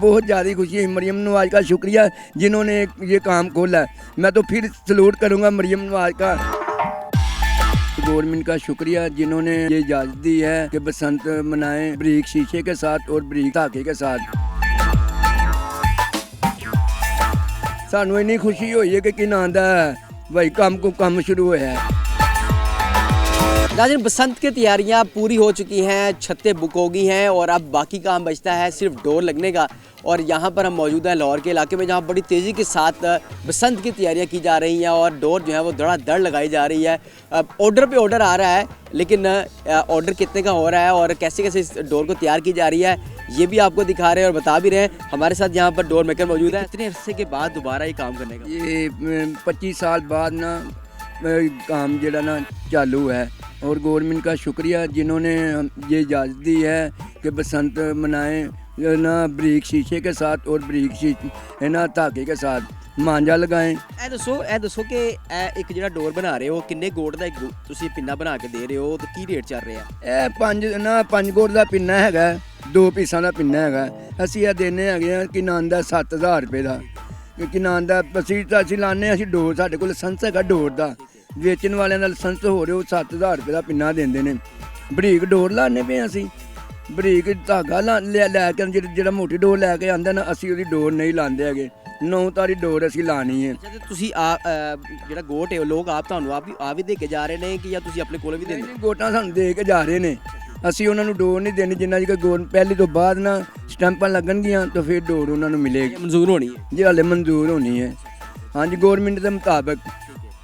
बहुत ज़्यादा खुशी है। मरियम नवाज का शुक्रिया जिन्होंने ये काम खोला। मैं तो फिर सलूट करूँगा मरियम नवाज का। गवर्नमेंट का शुक्रिया जिन्होंने ये इजाज़त दी है कि बसंत मनाएं बरीक शीशे के साथ और बरीक धागे के साथ। सानू इन्नी खुशी हुई है कि किन आंदा भाई काम शुरू हुआ है। नाज़रीन, बसंत की तैयारियां पूरी हो चुकी हैं, छतें बुक हो गई हैं और अब बाकी काम बचता है सिर्फ डोर लगने का। और यहाँ पर हम मौजूद हैं लाहौर के इलाके में, जहाँ बड़ी तेज़ी के साथ बसंत की तैयारियां की जा रही हैं और डोर जो है वो धड़ाधड़ लगाई जा रही है। ऑर्डर पे ऑर्डर आ रहा है, लेकिन ऑर्डर कितने का हो रहा है और कैसे कैसे इस डोर को तैयार की जा रही है ये भी आपको दिखा रहे हैं और बता भी रहे हैं। हमारे साथ यहाँ पर डोर मेकर मौजूद है। इतने अरसे के बाद दोबारा ये काम करने का, ये 25 साल बाद ना काम जरा ना चालू है और गवर्नमेंट का शुक्रिया जिन्होंने ये इजाज़त दी है कि बसंत मनाएं ना बरीक शीशे के साथ और बरीक शीशे ना धागे के साथ मांझा लगाएं। ਇਹ ਦੱਸੋ ਕਿ ਇੱਕ ਜਿਹੜਾ ਡੋਰ ਬਣਾ ਰਹੇ ਹੋ ਕਿੰਨੇ ਗੋਟ ਦਾ ਤੁਸੀਂ ਪਿੰਨਾ ਬਣਾ ਕੇ ਦੇ ਰਹੇ ਹੋ ਤੇ ਕੀ ਰੇਟ ਚੱਲ ਰਿਹਾ? ਇਹ 5 ਗੋਟ ਦਾ ਪਿੰਨਾ ਹੈਗਾ, 2 ਪੀਸਾਂ ਦਾ ਪਿੰਨਾ ਹੈਗਾ। ਅਸੀਂ ਇਹ ਦੇਣੇ ਹੈਗੇ ਆ ਕਿ ਨਾਂ ਦਾ 7000 ਰੁਪਏ ਦਾ, ਕਿ ਨਾਂ ਦਾ ਅਸੀਂ ਲਾਣੇ। ਅਸੀਂ ਡੋਰ, ਸਾਡੇ ਕੋਲ ਲਾਇਸੈਂਸ ਹੈਗਾ ਡੋਰ ਦਾ, ਵੇਚਣ ਵਾਲਿਆਂ ਦਾ ਲਾਇਸੈਂਸ ਹੋ ਰਿਹਾ। ਉਹ 7000 ਰੁਪਏ ਦਾ ਪਿੰਨਾ ਦਿੰਦੇ ਨੇ। ਬਰੀਕ ਡੋਰ ਲਾਣੇ ਪਏ ਅਸੀਂ, ਬਰੀਕ ਧਾਗਾ ਲੈ ਕੇ ਜਿਹੜਾ ਮੋਟੀ ਡੋਰ ਲੈ ਕੇ ਆਂਦਾ ਨਾ, ਅਸੀਂ ਉਹਦੀ ਡੋਰ ਨਹੀਂ ਲਾਉਂਦੇ ਹੈਗੇ। 9 ਤਾਰੀ ਡੋਰ ਅਸੀਂ ਲਾਣੀ ਹੈ। ਤੁਸੀਂ ਜਿਹੜਾ ਗੋਟ ਹੈ ਲੋਕ ਤੁਹਾਨੂੰ ਆਪ ਵੀ ਦੇ ਕੇ ਜਾ ਰਹੇ ਨੇ ਕਿ ਜਾਂ ਤੁਸੀਂ ਆਪਣੇ ਕੋਲ ਵੀ ਦਿੰਦੇ? ਗੋਟਾਂ ਸਾਨੂੰ ਦੇ ਕੇ ਜਾ ਰਹੇ ਨੇ, ਅਸੀਂ ਉਹਨਾਂ ਨੂੰ ਡੋਰ ਨਹੀਂ ਦੇਣੀ ਜਿੰਨਾ ਚਿਰ ਗੋਰ ਪਹਿਲੀ ਤੋਂ ਬਾਅਦ ਨਾ ਸਟੈਂਪਾਂ ਲੱਗਣਗੀਆਂ ਤਾਂ ਫਿਰ ਡੋਰ ਉਹਨਾਂ ਨੂੰ ਮਿਲੇਗੀ, ਮਨਜ਼ੂਰ ਹੋਣੀ ਹੈ ਜੀ। ਹਾਲੇ ਮਨਜ਼ੂਰ ਹੋਣੀ है। हाँ जी, गवर्नमेंट के मुताबिक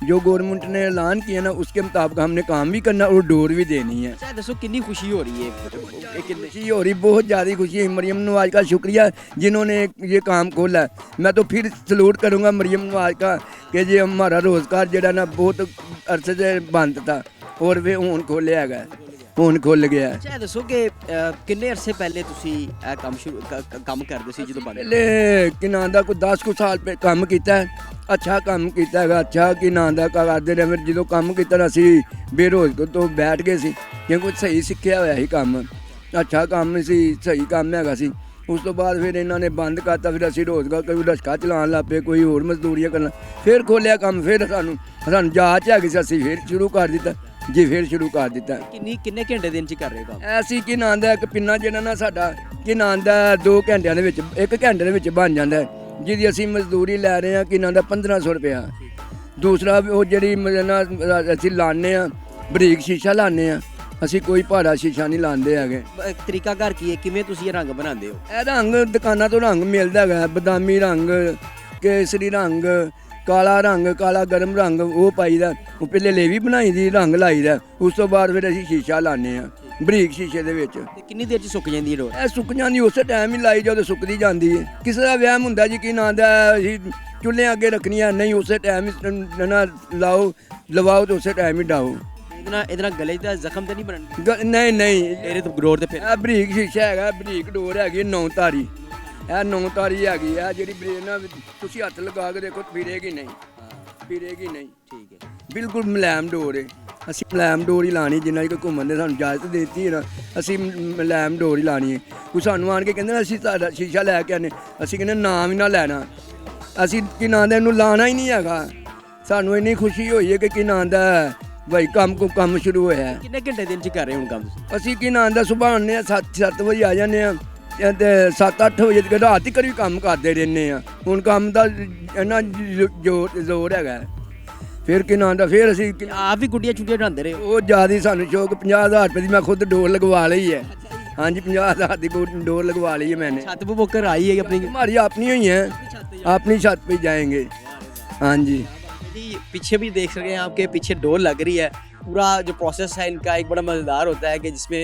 जो गवर्नमेंट ने ऐलान किया ना उसके मुताबिक हमने काम भी करना और डोर भी देनी है। अच्छा दसो कितनी खुशी हो रही है? खुशी हो रही, बहुत ज़्यादा खुशी है। मरियम नवाज का शुक्रिया जिन्होंने ये काम खोला है। मैं तो फिर सलूट करूँगा मरियम नवाज का कि ये हमारा रोज़गार जरा ना बहुत अरसे से बंद था और वे हूँ खोलिया गया, ਹੁਣ ਖੁੱਲ ਗਿਆ। ਅੱਛਾ ਦੱਸੋ ਕਿ ਕਿੰਨੇ ਅਰਸੇ ਪਹਿਲੇ ਤੁਸੀਂ ਇਹ ਕੰਮ ਕਰਦੇ ਸੀ ਜਦੋਂ ਬਣੇ? ਪਹਿਲੇ ਕਿ ਨਾਂ ਦਾ ਕੋਈ 10 ਕੁ ਸਾਲ ਕੰਮ ਕੀਤਾ, ਅੱਛਾ ਕੰਮ ਕੀਤਾ ਹੈਗਾ। ਅੱਛਾ ਕਿ ਨਾਂ ਦਾ ਕਰਦੇ ਰਹੇ। ਫਿਰ ਜਦੋਂ ਕੰਮ ਕੀਤਾ ਅਸੀਂ ਬੇਰੋਜ਼ਗਾਰ ਤੋਂ ਬੈਠ ਗਏ ਸੀ ਕਿਉਂਕਿ ਸਹੀ ਸਿੱਖਿਆ ਹੋਇਆ ਸੀ ਕੰਮ, ਅੱਛਾ ਕੰਮ ਸੀ, ਸਹੀ ਕੰਮ ਹੈਗਾ ਸੀ। ਉਸ ਤੋਂ ਬਾਅਦ ਫਿਰ ਇਹਨਾਂ ਨੇ ਬੰਦ ਕਰਤਾ। ਫਿਰ ਅਸੀਂ ਰੋਜ਼ਗਾਰ ਕੋਈ ਰਸ਼ਕਾ ਚਲਾਉਣ ਲੱਗ ਪਏ, ਕੋਈ ਹੋਰ ਮਜ਼ਦੂਰੀਆਂ ਕਰਨ। ਫਿਰ ਖੋਲਿਆ ਕੰਮ, ਫਿਰ ਸਾਨੂੰ ਜਾਂਚ ਹੈਗੀ ਸੀ, ਅਸੀਂ ਫਿਰ ਸ਼ੁਰੂ ਕਰ ਦਿੱਤਾ ਜੀ, ਫਿਰ ਸ਼ੁਰੂ ਕਰ ਦਿੱਤਾ। ਕਿੰਨੇ ਘੰਟੇ ਦਿਨ ਚ ਕਰ ਰਹੇ ਹੋ ਕੰਮ? ਐਸੀ ਕਿ ਨਾਂ ਦਾ ਇੱਕ ਪਿੰਨਾ ਜਿਹੜਾ ਨਾ ਸਾਡਾ ਕਿ ਨਾਂ ਦਾ 2 ਘੰਟਿਆਂ ਦੇ ਵਿੱਚ, 1 ਘੰਟੇ ਦੇ ਵਿੱਚ ਬਣ ਜਾਂਦਾ, ਜਿਹਦੀ ਅਸੀਂ ਮਜ਼ਦੂਰੀ ਲੈ ਰਹੇ ਹਾਂ ਕਿ ਨਾਂ ਦਾ 1500 ਰੁਪਇਆ। ਦੂਸਰਾ ਉਹ ਜਿਹੜੀ ਅਸੀਂ ਲਾਉਂਦੇ ਹਾਂ ਬਰੀਕ ਸ਼ੀਸ਼ਾ ਲਾਉਂਦੇ ਹਾਂ, ਅਸੀਂ ਕੋਈ ਭਾਰਾ ਸ਼ੀਸ਼ਾ ਨਹੀਂ ਲਾਉਂਦੇ ਹੈਗੇ। ਤਰੀਕਾਕਾਰ ਕੀ ਹੈ, ਕਿਵੇਂ ਤੁਸੀਂ ਇਹ ਰੰਗ ਬਣਾਉਂਦੇ ਹੋ? ਇਹ ਰੰਗ ਦੁਕਾਨਾਂ ਤੋਂ ਰੰਗ ਮਿਲਦਾ ਹੈਗਾ, ਬਦਾਮੀ ਰੰਗ, ਕੇਸਰੀ ਰੰਗ, ਕਾਲਾ ਰੰਗ, ਕਾਲਾ ਗਰਮ ਰੰਗ ਉਹ ਪਾਈਦਾ। ਉਹ ਪਹਿਲੇ ਲੇਵੀ ਬਣਾਈ ਦੀ, ਰੰਗ ਲਾਈਦਾ। ਉਸ ਤੋਂ ਬਾਅਦ ਫਿਰ ਅਸੀਂ ਸ਼ੀਸ਼ਾ ਲਾਉਂਦੇ ਹਾਂ ਬਰੀਕ ਸ਼ੀਸ਼ੇ ਦੇ ਵਿੱਚ। ਕਿੰਨੀ ਦੇਰ ਚ ਸੁੱਕ ਜਾਂਦੀ ਹੈ ਡੋਰ? ਇਹ ਸੁੱਕ ਜਾਂਦੀ ਉਸੇ ਟਾਈਮ ਹੀ ਲਾਈ ਜਦੋਂ ਸੁੱਕਦੀ ਜਾਂਦੀ ਹੈ। ਕਿਸੇ ਦਾ ਵਹਿਮ ਹੁੰਦਾ ਜੀ ਕਿ ਨਾਂ ਦਾ ਅਸੀਂ ਚੁੱਲ੍ਹੇ ਅੱਗੇ ਰੱਖਣੀਆਂ, ਨਹੀਂ ਉਸੇ ਟਾਈਮ ਹੀ ਨਾ ਲਵਾਓ ਤੇ ਉਸੇ ਟਾਈਮ ਹੀ ਡਾਓ। ਇਹਦੇ ਨਾਲ ਗਲੇ ਦਾ ਜ਼ਖਮ ਤਾਂ ਨਹੀਂ ਬਣਨ? ਨਹੀਂ ਇਹਦੇ ਤੋਂ ਡੋਰ ਤੇ ਫਿਰ ਇਹ ਬਰੀਕ ਸ਼ੀਸ਼ਾ ਹੈਗਾ, ਬਰੀਕ ਡੋਰ ਹੈਗੀ 9 ਤਾਰੀ। ਇਹ 9 ਤਾਰੀ ਹੈਗੀ ਆ ਜਿਹੜੀ ਨਾ ਤੁਸੀਂ ਹੱਥ ਲਗਾ ਕੇ ਦੇਖੋ ਫਿਰੇਗੀ ਨਹੀਂ, ਫਿਰੇਗੀ ਨਹੀਂ। ਠੀਕ ਹੈ, ਬਿਲਕੁਲ ਮੁਲਾਇਮ ਡੋਰ ਹੈ। ਅਸੀਂ ਮੁਲਾਇਮ ਡੋਰ ਹੀ ਲਾਣੀ, ਜਿੰਨਾ ਕਿ ਘੁੰਮਣ ਦੇ ਸਾਨੂੰ ਇਜਾਜ਼ਤ ਦੇ ਦਿੱਤੀ ਹੈ ਨਾ, ਅਸੀਂ ਮੁਲਾਇਮ ਡੋਰ ਹੀ ਲਾਣੀ ਹੈ। ਕੋਈ ਸਾਨੂੰ ਆਣ ਕੇ ਕਹਿੰਦੇ ਅਸੀਂ ਤੁਹਾਡਾ ਸ਼ੀਸ਼ਾ ਲੈ ਕੇ ਆਨੇ, ਅਸੀਂ ਕਹਿੰਦੇ ਨਾਮ ਹੀ ਨਾ ਲੈਣਾ, ਅਸੀਂ ਕਿ ਨਾਂ ਦਾ ਇਹਨੂੰ ਲਾਣਾ ਹੀ ਨਹੀਂ ਹੈਗਾ। ਸਾਨੂੰ ਇੰਨੀ ਖੁਸ਼ੀ ਹੋਈ ਹੈ ਕਿ ਨਾਂ ਦਾ ਭਾਈ ਕੰਮ ਸ਼ੁਰੂ ਹੋਇਆ। ਕਿੰਨੇ ਘੰਟੇ ਦਿਨ ਚ ਕਰ ਰਹੇ ਹੁਣ ਕੰਮ ਤੁਸੀਂ? ਅਸੀਂ ਕਿ ਨਾਂ ਦਾ ਸੁਬਾਹ ਆਉਂਦੇ ਹਾਂ 7 ਵਜੇ ਆ ਜਾਂਦੇ ਹਾਂ ਤੇ 7-8 ਵਜੇ ਤੱਕ ਰਾਤ ਤੱਕ ਵੀ ਕੰਮ ਕਰਦੇ ਰਹਿੰਦੇ ਆ। ਹੁਣ ਕੰਮ ਦਾ ਇੰਨਾ ਜ਼ੋਰ ਹੈਗਾ। ਫਿਰ ਕਿ ਨਾਂ ਦਾ ਫਿਰ ਅਸੀਂ ਆਪ ਵੀ ਗੁੱਡੀਆਂ ਛੁੱਟੀਆਂ ਬਣਾਉਂਦੇ ਰਹੇ? ਉਹ ਜ਼ਿਆਦਾ ਸਾਨੂੰ ਸ਼ੌਕ। 50,000 ਰੁਪਏ ਦੀ ਮੈਂ ਖੁਦ ਡੋਰ ਲਗਵਾ ਲਈ ਹੈ। ਹਾਂਜੀ 50,000 ਦੀ ਡੋਰ लगवा ली है मैंने। छत पे बुकर आई है अपनी? हमारी अपनी ही है, अपनी छत पे जाएंगे। हाँ जी, पीछे भी देख सके हैं आपके पीछे डोर लग रही है। पूरा जो प्रोसेस है इनका एक बड़ा मज़ेदार होता है कि जिसमें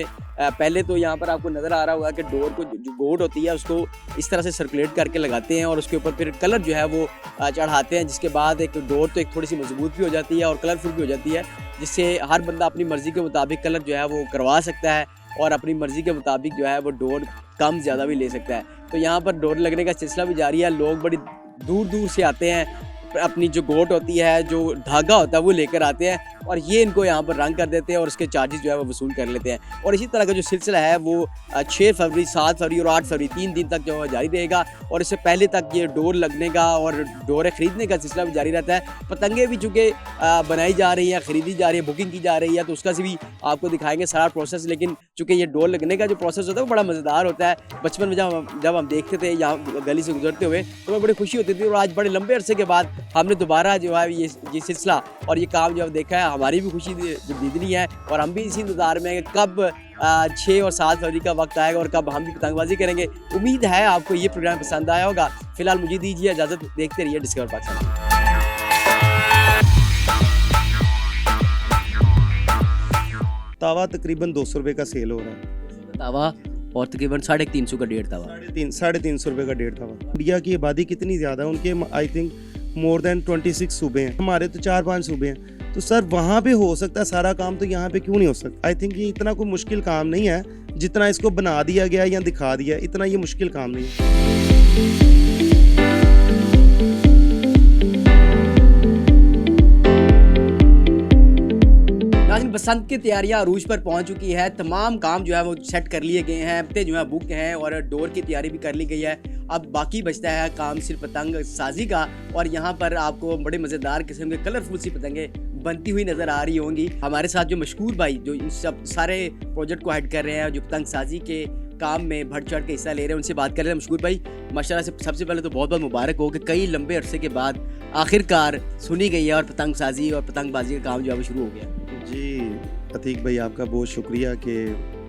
पहले तो यहाँ पर आपको नज़र आ रहा होगा कि डोर को जो गोट होती है उसको इस तरह से सर्कुलेट करके लगाते हैं और उसके ऊपर फिर कलर जो है वो चढ़ाते हैं, जिसके बाद एक डोर तो एक थोड़ी सी मजबूत भी हो जाती है और कलरफुल भी हो जाती है, जिससे हर बंदा अपनी मर्ज़ी के मुताबिक कलर जो है वो करवा सकता है और अपनी मर्ज़ी के मुताबिक जो है वो डोर कम ज़्यादा भी ले सकता है। तो यहाँ पर डोर लगने का सिलसिला भी जारी है। लोग बड़ी दूर दूर से आते हैं अपनी जो गोट होती है, जो धागा होता है वो लेकर आते हैं और ये इनको यहाँ पर रंग कर देते हैं और उसके चार्जेस जो है वो वसूल कर लेते हैं। और इसी तरह का जो सिलसिला है वो 6 फरवरी, 7 फरवरी और 8 फरवरी 3 दिन तक जो है जारी रहेगा। और इससे पहले तक ये डोर लगने का और डोरें ख़रीदने का सिलसिला भी जारी रहता है। पतंगें भी चूँकि बनाई जा रही हैं, ख़रीदी जा रही है, बुकिंग की जा रही है, तो उसका से भी आपको दिखाएंगे सारा प्रोसेस। लेकिन चूँकि ये डोर लगने का जो प्रोसेस होता है वो बड़ा मज़ेदार होता है। बचपन में जब हम देखते थे यहाँ गली से गुजरते हुए तो हमें बड़ी खुशी होती थी और आज बड़े लंबे अरसे के बाद हमने दोबारा जो है ये सिलसिला और ये काम जो देखा है, हमारी भी खुशी जो दीदनी है और हम भी इसी इंतज़ार में हैं कि कब 6 और 7 फरवरी का वक्त आएगा और कब हम भी पतंगबाजी करेंगे। उम्मीद है आपको ये प्रोग्राम पसंद आया होगा। फिलहाल मुझे दीजिए इजाज़त, देखते रहिए डिस्कवर पाकिस्तान। तावा तकरीबन 200 रुपये का सेल हो रहा है। तावा और तकरीबन 350 का 1.5 तावा, 350 रुपये का 1.5 तावा। इंडिया की आबादी कितनी ज़्यादा है, उनके आई थिंक मोर देन 26 सूबे हैं, हमारे तो 4-5 सूबे हैं। तो सर वहाँ पे हो सकता है सारा काम, तो यहाँ पे क्यों नहीं हो सकता? आई थिंक ये इतना कोई मुश्किल काम नहीं है जितना इसको बना दिया गया या दिखा दिया, इतना ये मुश्किल काम नहीं है। बसंत की तैयारियां अरूज पर पहुंच चुकी है। तमाम काम जो है वो सेट कर लिए गए हैं, हफ्ते जो है बुक हैं और डोर की तैयारी भी कर ली गई है। अब बाकी बचता है काम सिर्फ पतंग साजी का और यहाँ पर आपको बड़े मज़ेदार किस्म के कलरफुल सी पतंगें बनती हुई नज़र आ रही होंगी। हमारे साथ जो मशकूर भाई जो इन सब सारे प्रोजेक्ट को हेड कर रहे हैं, जो पतंग साजी के काम में बढ़ चढ़ के हिस्सा ले रहे हैं, उनसे बात कर रहे हैं। मशकूर भाई माशाल्लाह से सबसे पहले तो बहुत बहुत मुबारक हो कि कई लंबे अरसे के बाद आखिरकार सुनी गई है और पतंग साजी और पतंगबाजी का काम जो है वो शुरू हो गया। जी अतीक भाई, आपका बहुत शुक्रिया कि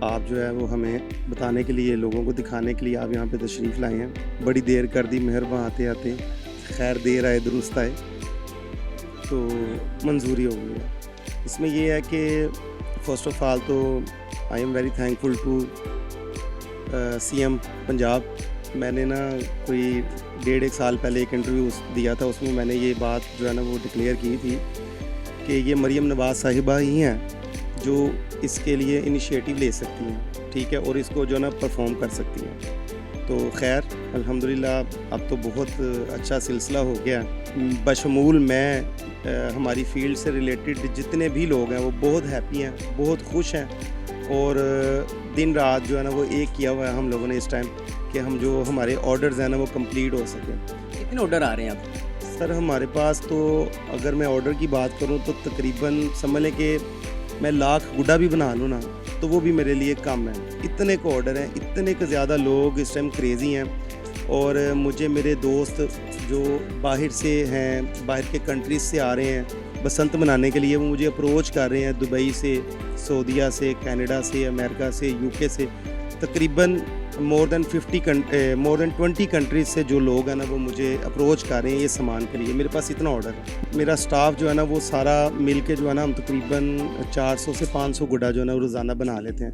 आप जो है वो हमें बताने के लिए, लोगों को दिखाने के लिए आप यहाँ पे तशरीफ़ लाए हैं। बड़ी देर कर दी, मेहरबान आते आते, खैर देर आए दुरुस्त आए, तो मंजूरी हो गई है। इसमें ये है कि फ़र्स्ट ऑफ ऑल तो I am very thankful to CM Punjab. मैंने ना कोई 1.5 साल पहले एक इंटरव्यू दिया था, उसमें मैंने ये बात जो है ना वो डिक्लेयर की थी कि ये मरियम नवाज़ साहिबा ही हैं जो इसके लिए इनिशिएटिव ले सकती हैं, ठीक है, और इसको जो है ना परफॉर्म कर सकती हैं। तो खैर अल्हम्दुलिल्लाह अब तो बहुत अच्छा सिलसिला हो गया। बशमूल मैं हमारी फील्ड से रिलेटेड जितने भी लोग हैं वो बहुत हैप्पी हैं, बहुत खुश हैं और दिन रात जो है ना वो एक किया हुआ है हम लोगों ने इस टाइम कि हम जो हमारे ऑर्डर्स हैं ना वो कंप्लीट हो सकें। कितने ऑर्डर आ रहे हैं आप? सर हमारे पास तो अगर मैं ऑर्डर की बात करूं तो तकरीबन समझ लें कि मैं 1,00,000 गुड्डा भी बना लूँ ना तो वो भी मेरे लिए कम है। इतने को ऑर्डर हैं, इतने के ज़्यादा लोग इस टाइम क्रेज़ी हैं। और मुझे मेरे दोस्त जो बाहर से हैं, बाहर के कंट्रीज से आ रहे हैं बसंत मनाने के लिए, वो मुझे अप्रोच कर रहे हैं दुबई से, सऊदीया से, कनाडा से, अमेरिका से, UK से। तकरीबन मोर देन 20 कंट्रीज से जो लोग हैं ना वो मुझे अप्रोच कर रहे हैं ये सामान के लिए। मेरे पास इतना ऑर्डर है। मेरा स्टाफ जो है ना वो सारा मिल के जो है ना हम तकरीबन 400 से 500 गुड्डा जो है ना रोज़ाना बना लेते हैं।